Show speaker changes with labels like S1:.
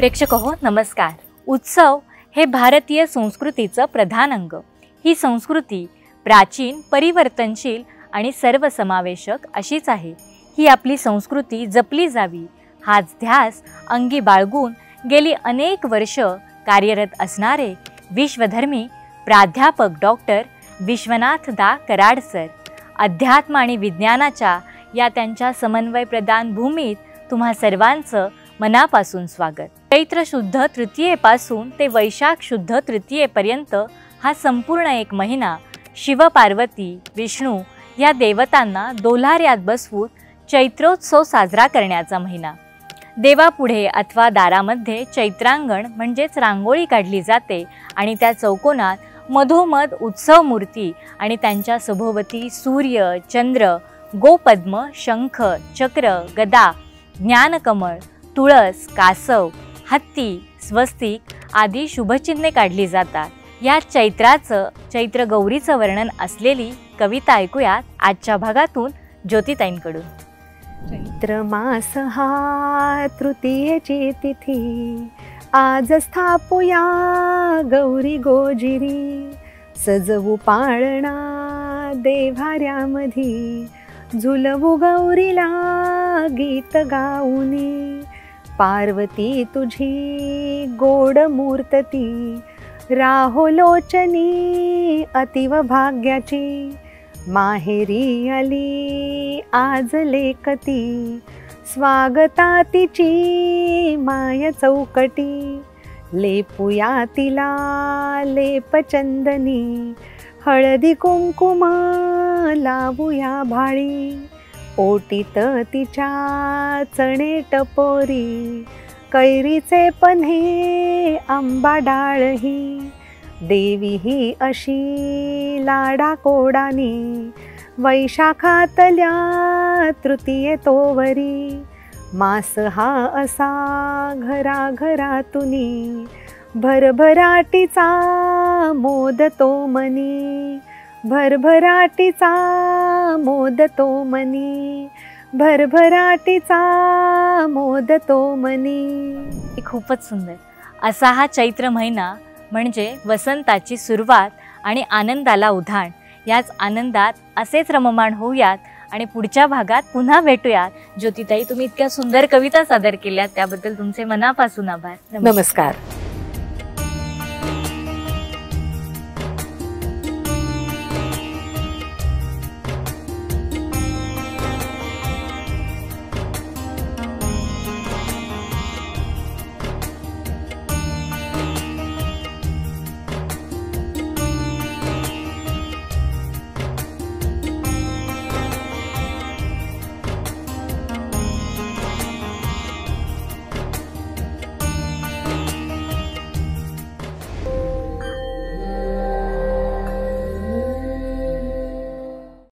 S1: प्रेक्षक हो नमस्कार। उत्सव हे भारतीय संस्कृतीचं प्रधान अंग। ही संस्कृती प्राचीन, परिवर्तनशील आणि सर्वसमावेशक अशीच आहे। ही आपली संस्कृती जपली जावी हाच ध्यास अंगी बाळगून गेली अनेक वर्ष कार्यरत असणारे विश्वधर्मी प्राध्यापक डॉक्टर विश्वनाथ दा कराड सर, अध्यात्म आणि विज्ञानाच्या या त्यांच्या समन्वय प्रदान भूमीत तुम्हा सर्वांचं मनापासून स्वागत। चैत्र शुद्ध तृतीयेपासून ते वैशाख शुद्ध तृतीयेपर्यंत हा संपूर्ण एक महिना शिव पार्वती विष्णू या देवतांना दोलाऱ्यात बसवून चैत्रोत्सव साजरा करण्याचा महिना। देवापुढे अथवा दारामध्ये चैत्रांगण म्हणजेच रांगोळी काढली जाते आणि त्या चौकोनात मधोमध उत्सव मूर्ती आणि त्यांच्या सभोवती सूर्य, चंद्र, गोपद्म, शंख, चक्र, गदा, ज्ञानकमळ, तुळस, कासव, हत्ती, स्वस्तिक आदी शुभचिन्हे काढली जातात। या चैत्र गौरीचं वर्णन असलेली कविता ऐकूयात आजच्या भागातून ज्योतिताईंकडून।
S2: चैत्र मास हा तृतीयेची तिथी, आज स्थापूया गौरी गोजिरी। सजवू पाळणा देव्हाऱ्यामधी, झुलवू गौरीला गीत गाऊनी। पार्वती तुझी गोड मूर्तती, राहो लोचनी अतिव भाग्याची। माहेरी आली आज लेकती, स्वागता तिची माय चौकटी। लेपुया तिला लेप चंदनी, हळदी कुंकुम लावूया भाळी। ओटीत तिच्या चणे टपोरी, कैरीचे पन्हे आंबा डाळही। देवी ही अशी लाडा कोडानी, वैशाखातल्या तृतीये तोवरी। मास हा असा घराघरातुनी, भरभराटीचा मोद तो मनी। भरभराटीचा मोद तो मनी, भरभराटीचा मोद तो मनी।
S1: खूपच सुंदर असा हा चैत्र महिना म्हणजे वसंताची सुरुवात आणि आनंदाला उधाण। याच आनंदात असेच रममाण होऊयात आणि पुढच्या भागात पुन्हा भेटूयात। ज्योतिताई, तुम्ही इतक्या सुंदर कविता सादर केल्यात त्याबद्दल तुमचे मनापासून आभार।
S2: नमस्कार।